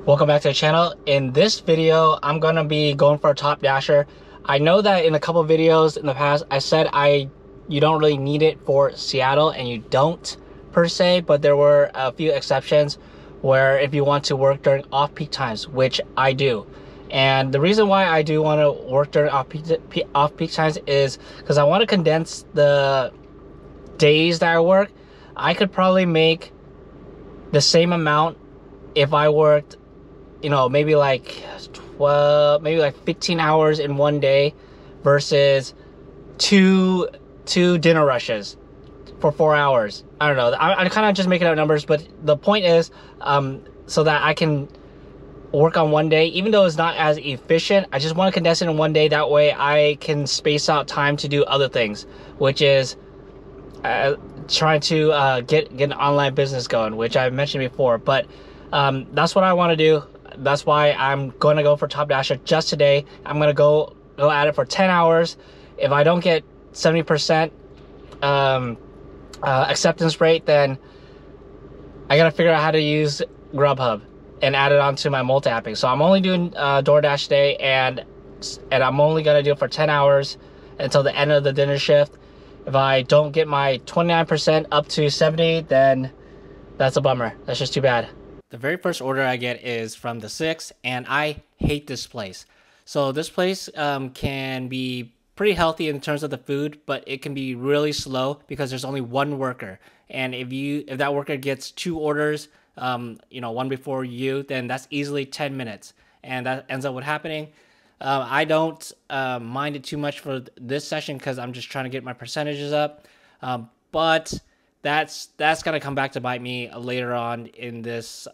Welcome back to the channel. In this video, I'm gonna be going for a top dasher. I know that in a couple videos in the past, I said you don't really need it for Seattle, and you don't per se, but there were a few exceptions where if you want to work during off-peak times, which I do. And the reason why I do want to work during off-peak times is because I want to condense the days that I work. I could probably make the same amount if I worked, you know, maybe like 15 hours in one day versus two dinner rushes for 4 hours. I don't know. I'm kind of just making up numbers, but the point is so that I can work on one day, even though it's not as efficient. I just want to condense it in one day. That way I can space out time to do other things, which is trying to get an online business going, which I mentioned before. But that's what I want to do. That's why I'm going to go for top dasher just today. I'm going to go at it for 10 hours. If I don't get 70% acceptance rate, then I got to figure out how to use Grubhub and add it onto my multi-apping. So I'm only doing DoorDash today, and I'm only going to do it for 10 hours until the end of the dinner shift. If I don't get my 29% up to 70, then that's a bummer. That's just too bad. The very first order I get is from the Six, and I hate this place. So this place can be pretty healthy in terms of the food, but it can be really slow because there's only one worker. And if that worker gets 2 orders, one before you, then that's easily 10 minutes. And that ends up with happening. I don't mind it too much for this session because I'm just trying to get my percentages up. But that's gonna come back to bite me later on in this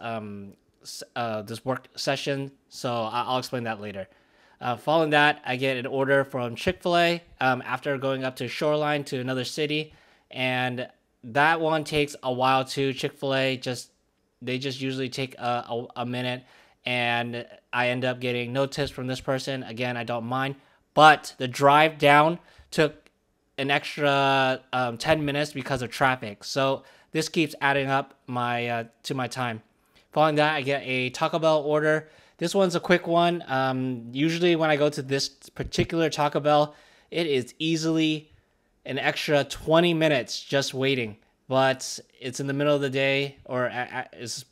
this work session. So I'll explain that later. Following that, I get an order from Chick-fil-A after going up to Shoreline to another city, and that one takes a while too. Chick-fil-A they just usually take a minute, and I end up getting no tips from this person. Again, I don't mind, but the drive down took an extra 10 minutes because of traffic. So this keeps adding up to my time. Following that, I get a Taco Bell order. This one's a quick one. Usually when I go to this particular Taco Bell, it is easily an extra 20 minutes just waiting. But it's in the middle of the day, or it's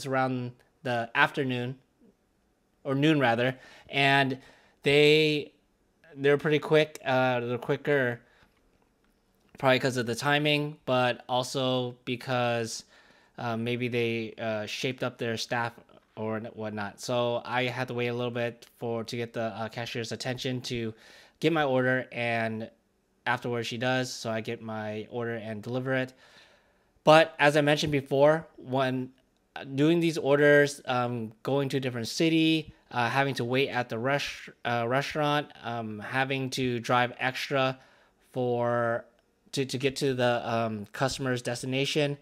around the afternoon, or noon rather, and they're pretty quick. They're quicker, probably because of the timing, but also because maybe they shaped up their staff or whatnot. So I had to wait a little bit to get the cashier's attention to get my order, and afterwards she does. So I get my order and deliver it. But as I mentioned before, when doing these orders, going to a different city, having to wait at the restaurant, having to drive extra to get to the customer's destination,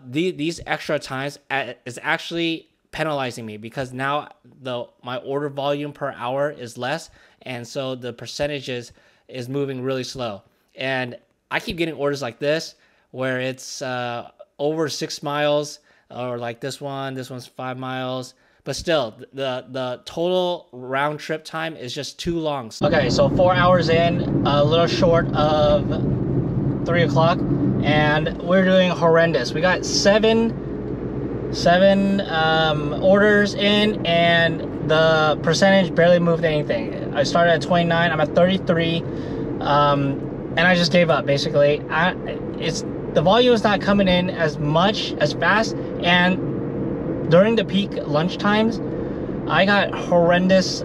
these extra times is actually penalizing me, because now my order volume per hour is less, and so the percentages is moving really slow. And I keep getting orders like this where it's over 6 miles, or like this one's 5 miles. But still, the total round trip time is just too long. Okay, so 4 hours in, a little short of 3 o'clock, and we're doing horrendous. We got seven orders in, and the percentage barely moved anything. I started at 29, I'm at 33, and I just gave up basically. The volume is not coming in as fast, and during the peak lunch times, I got horrendous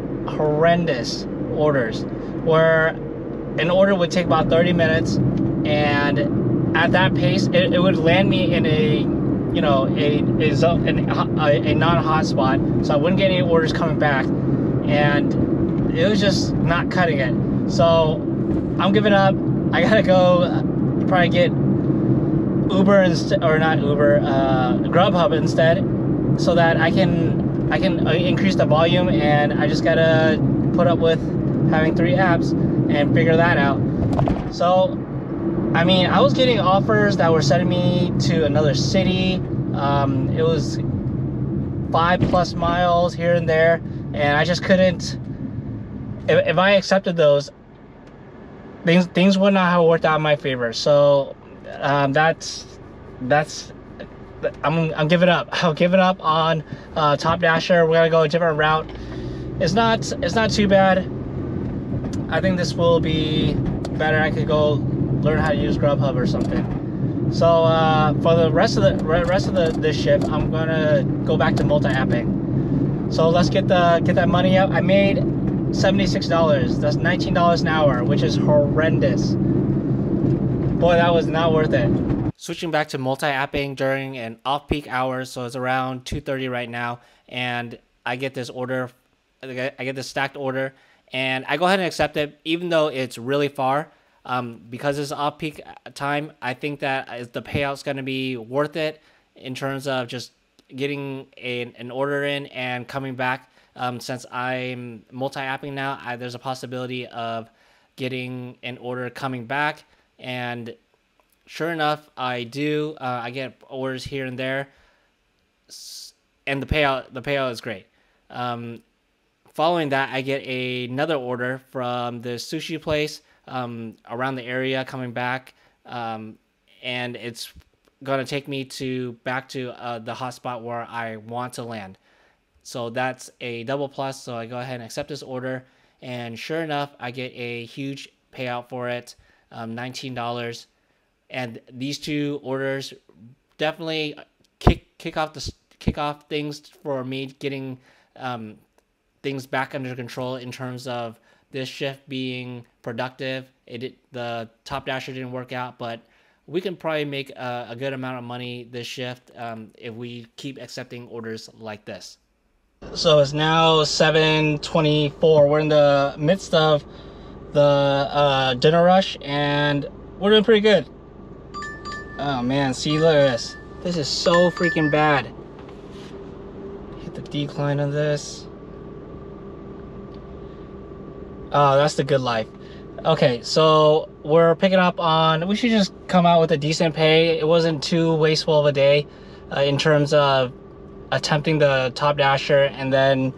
orders where an order would take about 30 minutes, and at that pace, it would land me in a non-hot spot, so I wouldn't get any orders coming back, and it was just not cutting it. So I'm giving up. I gotta go probably get Uber Grubhub instead, so that I can increase the volume, and I just gotta put up with having 3 apps and figure that out. So I mean, I was getting offers that were sending me to another city. It was 5+ miles here and there, and I just couldn't. If I accepted those, things would not have worked out in my favor. So that's I'm giving up. I'm giving up on Top Dasher. We're gonna go a different route. It's not too bad. I think this will be better. I could go learn how to use Grubhub or something. So for the rest of this shift, I'm gonna go back to multi-apping. So let's get that money up. I made $76. That's $19 an hour, which is horrendous. Boy, that was not worth it. Switching back to multi-apping during an off-peak hour, so it's around 2:30 right now, and I get this order. I get this stacked order, and I go ahead and accept it, even though it's really far. Because it's off-peak time, I think that the payout's going to be worth it in terms of just getting an order in and coming back. Since I'm multi-apping now, there's a possibility of getting an order coming back, and sure enough, I do. I get orders here and there, and the payout is great. Following that, I get another order from the sushi place around the area coming back, and it's gonna take me back to the hotspot where I want to land. So that's a double plus. So I go ahead and accept this order, and sure enough, I get a huge payout for it, $19. And these two orders definitely kick off things for me getting things back under control in terms of this shift being productive. The Top Dasher didn't work out, but we can probably make a good amount of money this shift if we keep accepting orders like this. So it's now 7:24. We're in the midst of the dinner rush, and we're doing pretty good. Oh man, see, look at this. This is so freaking bad. Hit the decline on this. Oh, that's the good life. Okay, so we're picking up on, we should just come out with a decent pay. It wasn't too wasteful of a day in terms of attempting the Top Dasher and then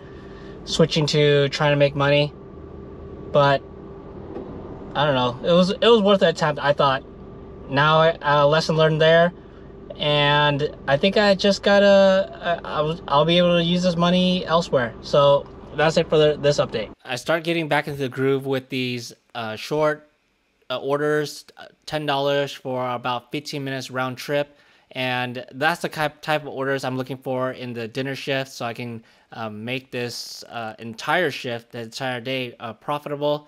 switching to trying to make money. But I don't know, it was worth the attempt, I thought. Now a lesson learned there, and I think I just gotta I'll be able to use this money elsewhere. So that's it for this update. I start getting back into the groove with these short orders, $10 for about 15 minutes round trip, and that's the type of orders I'm looking for in the dinner shift, so I can make this entire shift, the entire day, profitable.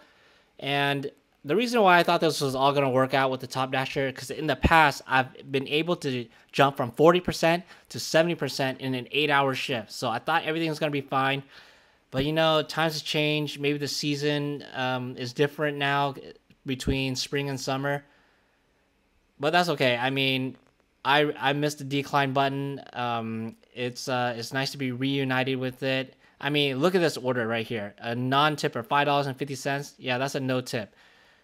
And the reason why I thought this was all going to work out with the Top Dasher, because in the past, I've been able to jump from 40% to 70% in an 8-hour shift. So I thought everything was going to be fine. But, you know, times have changed. Maybe the season is different now between spring and summer. But that's okay. I mean, I missed the decline button. It's nice to be reunited with it. I mean, look at this order right here. A non-tipper, $5.50. Yeah, that's a no tip.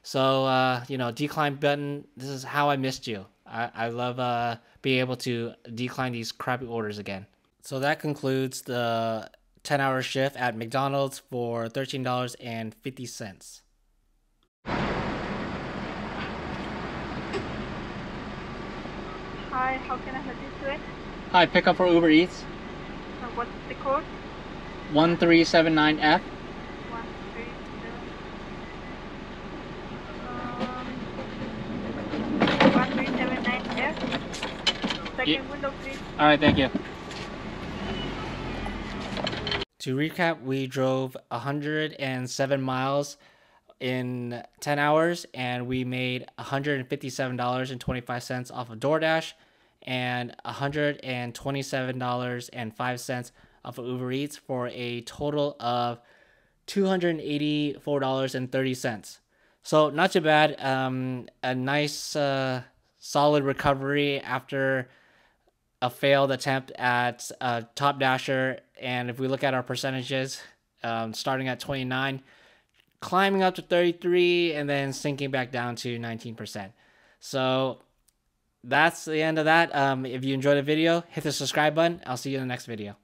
So, you know, decline button, this is how I missed you. I love being able to decline these crappy orders again. So that concludes the 10-hour shift at McDonald's for $13.50. Hi, how can I help you today? Hi, pick up for Uber Eats. What's the code? 1379F. 1379F. Second window, please. All right, thank you. To recap, we drove 107 miles in 10 hours, and we made $157.25 off of DoorDash and $127.05 off of Uber Eats for a total of $284.30. So not too bad. A nice solid recovery after a failed attempt at Top Dasher. And if we look at our percentages, starting at 29, climbing up to 33, and then sinking back down to 19%. So that's the end of that. If you enjoyed the video, hit the subscribe button. I'll see you in the next video.